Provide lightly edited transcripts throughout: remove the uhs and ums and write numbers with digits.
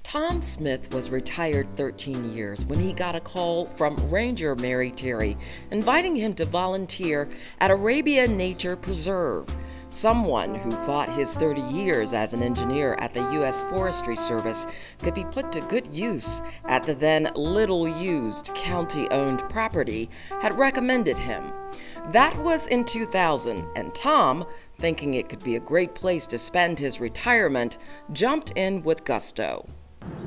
Tom Smith was retired 13 years when he got a call from Ranger Mary Terry inviting him to volunteer at Arabia Nature Preserve. Someone who thought his 30 years as an engineer at the U.S. Forestry Service could be put to good use at the then little-used county-owned property had recommended him. That was in 2000, and Tom, thinking it could be a great place to spend his retirement, jumped in with gusto.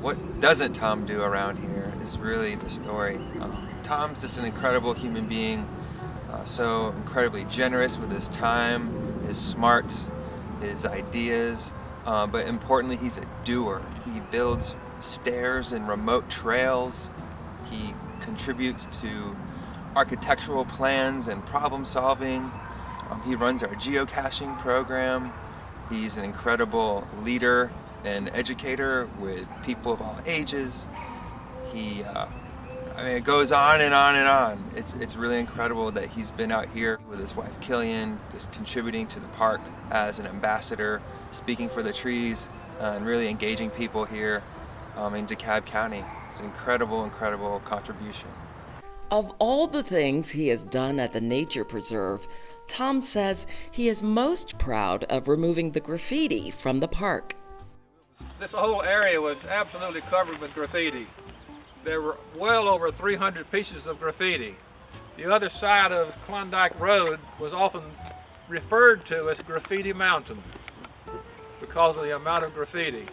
What doesn't Tom do around here is really the story. Tom's just an incredible human being, so incredibly generous with his time, his smarts, his ideas, but importantly, he's a doer. He builds stairs and remote trails. He contributes to architectural plans and problem solving. He runs our geocaching program. He's an incredible leader and educator with people of all ages. It goes on and on and on. It's really incredible that he's been out here with his wife Killian, just contributing to the park as an ambassador, speaking for the trees, and really engaging people here in DeKalb County. It's an incredible, incredible contribution. Of all the things he has done at the Nature Preserve, Tom says he is most proud of removing the graffiti from the park. This whole area was absolutely covered with graffiti. There were well over 300 pieces of graffiti. The other side of Klondike Road was often referred to as Graffiti Mountain because of the amount of graffiti.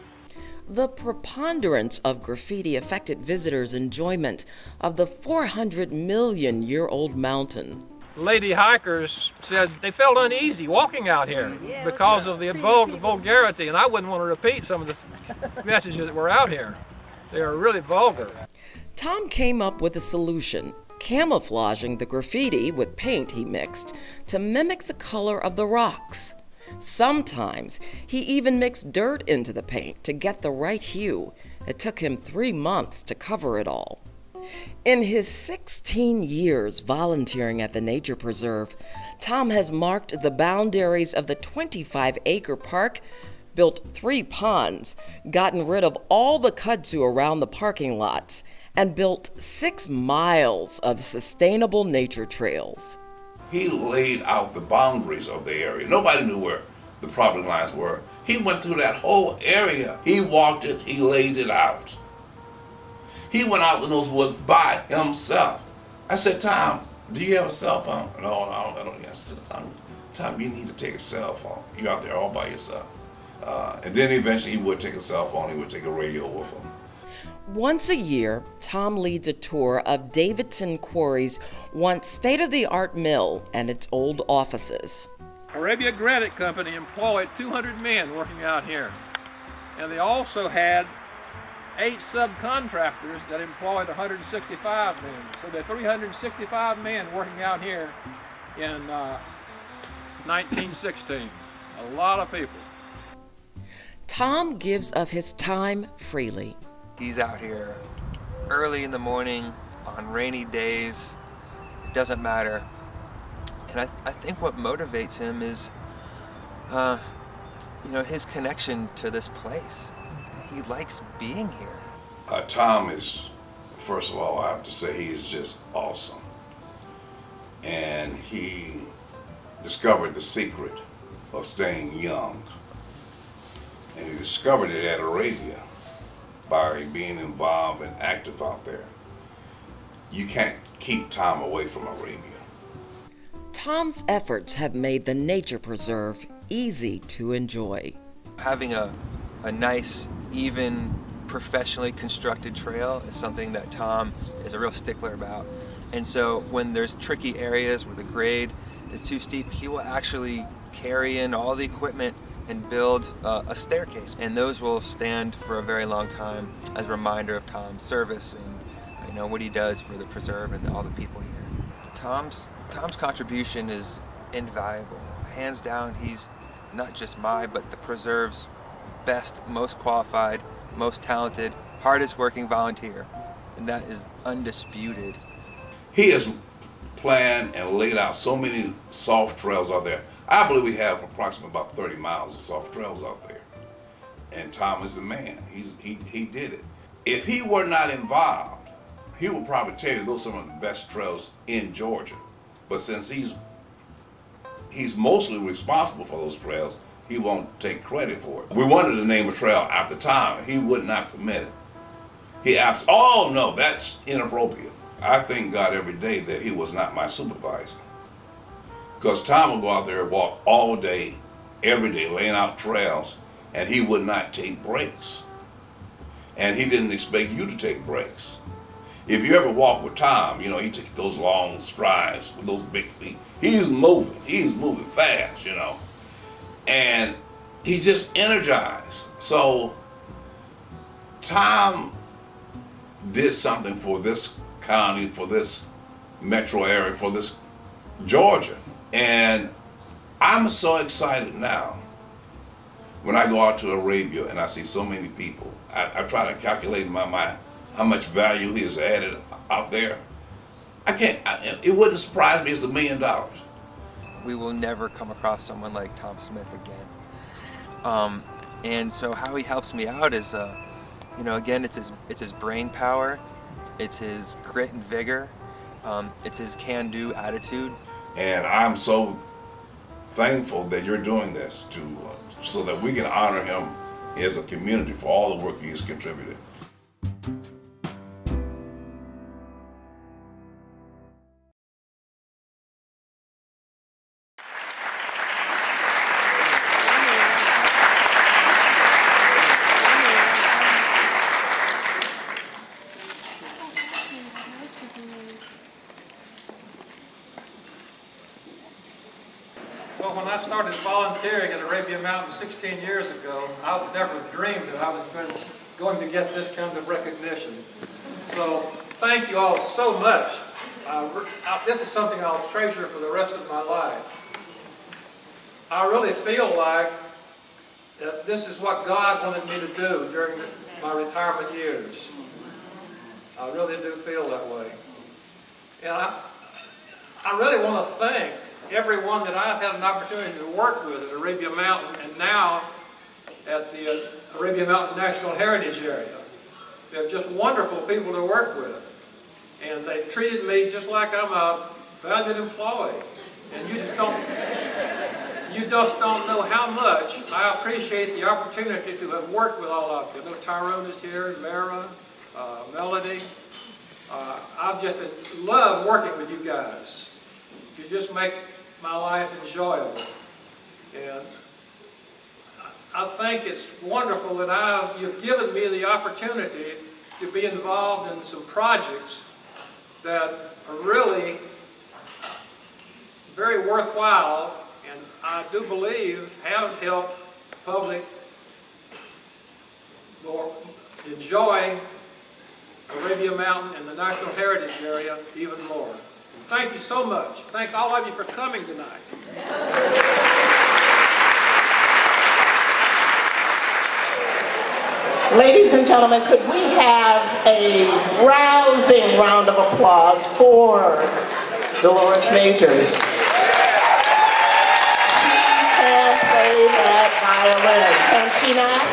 The preponderance of graffiti affected visitors' enjoyment of the 400-million-year-old mountain. Lady hikers said they felt uneasy walking out here because of the vulgarity, and I wouldn't want to repeat some of the messages that were out here. They are really vulgar. Tom came up with a solution, camouflaging the graffiti with paint he mixed to mimic the color of the rocks. Sometimes he even mixed dirt into the paint to get the right hue. It took him 3 months to cover it all. In his 16 years volunteering at the Nature Preserve, Tom has marked the boundaries of the 25-acre park, built 3 ponds, gotten rid of all the kudzu around the parking lots, and built 6 miles of sustainable nature trails. He laid out the boundaries of the area. Nobody knew where the property lines were. He went through that whole area. He walked it, he laid it out. He went out in those woods by himself. I said, Tom, do you have a cell phone? No, I don't. I said, Tom, you need to take a cell phone. You're out there all by yourself. And then eventually he would take a cell phone, he would take a radio with him. Once a year, Tom leads a tour of Davidson Quarry's once state-of-the-art mill and its old offices. Arabia Granite Company employed 200 men working out here, and they also had 8 subcontractors that employed 165 men. So there are 365 men working out here in 1916. A lot of people. Tom gives of his time freely. He's out here early in the morning, on rainy days. It doesn't matter. And I think what motivates him is, his connection to this place. He likes being here. Tom is, first of all, I have to say, he is just awesome. And he discovered the secret of staying young. And he discovered it at Arabia by being involved and active out there. You can't keep Tom away from Arabia. Tom's efforts have made the Nature Preserve easy to enjoy. Having a nice, even, professionally constructed trail is something that Tom is a real stickler about. And so when there's tricky areas where the grade is too steep, he will actually carry in all the equipment and build a staircase. And those will stand for a very long time as a reminder of Tom's service and what he does for the preserve and all the people here. Tom's contribution is invaluable. Hands down, he's not just but the preserve's best, most qualified, most talented, hardest working volunteer. And that is undisputed. He has planned and laid out so many soft trails out there. I believe we have approximately about 30 miles of soft trails out there. And Tom is the man. He did it. If he were not involved, he would probably tell you those are some of the best trails in Georgia. But since he's mostly responsible for those trails, he won't take credit for it. We wanted to name a trail after Tom. He would not permit it. Oh no, that's inappropriate. I thank God every day that he was not my supervisor. Because Tom would go out there and walk all day, every day, laying out trails, and he would not take breaks. And he didn't expect you to take breaks. If you ever walk with Tom, you know, he takes those long strides with those big feet. He's moving fast, you know. And he's just energized. So Tom did something for this county, for this metro area, for this Georgia. And I'm so excited now when I go out to Arabia and I see so many people. I try to calculate in my mind how much value he has added out there. It wouldn't surprise me it's $1 million. We will never come across someone like Tom Smith again. And so how he helps me out is, you know, again, it's his brain power, it's his grit and vigor, it's his can-do attitude. And I'm so thankful that you're doing this so that we can honor him as a community for all the work he's contributed. Well, when I started volunteering at Arabia Mountain 16 years ago, I would never have dreamed that I was going to get this kind of recognition. So thank you all so much. This is something I'll treasure for the rest of my life. I really feel like that this is what God wanted me to do during my retirement years. I really do feel that way. And I really want to thank everyone that I've had an opportunity to work with at Arabia Mountain and now at the Arabia Mountain National Heritage Area. They're just wonderful people to work with. And they've treated me just like I'm a valued employee. And you just don't know how much I appreciate the opportunity to have worked with all of you. I know Tyrone is here, Mara, Melody. I've just loved working with you guys. You just make my life enjoyable. And I think it's wonderful that you've given me the opportunity to be involved in some projects that are really very worthwhile and I do believe have helped the public enjoy Arabia Mountain and the National Heritage Area even more. Thank you so much. Thank all of you for coming tonight. Ladies and gentlemen, could we have a rousing round of applause for Dolores Majors? She can play that violin, can she not?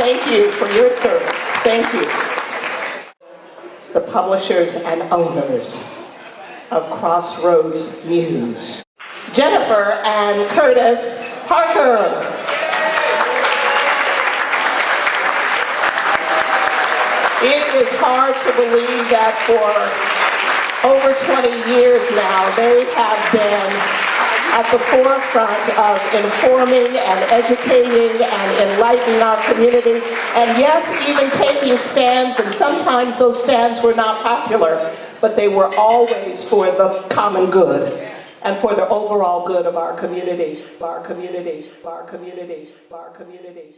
thank you for your service. Thank you. The publishers and owners of Crossroads News, Jennifer and Curtis Parker. It is hard to believe that for over 20 years now, they have been at the forefront of informing and educating and enlightening our community, and yes, even taking stands, and sometimes those stands were not popular, but they were always for the common good and for the overall good of our community, our community, our community, our community.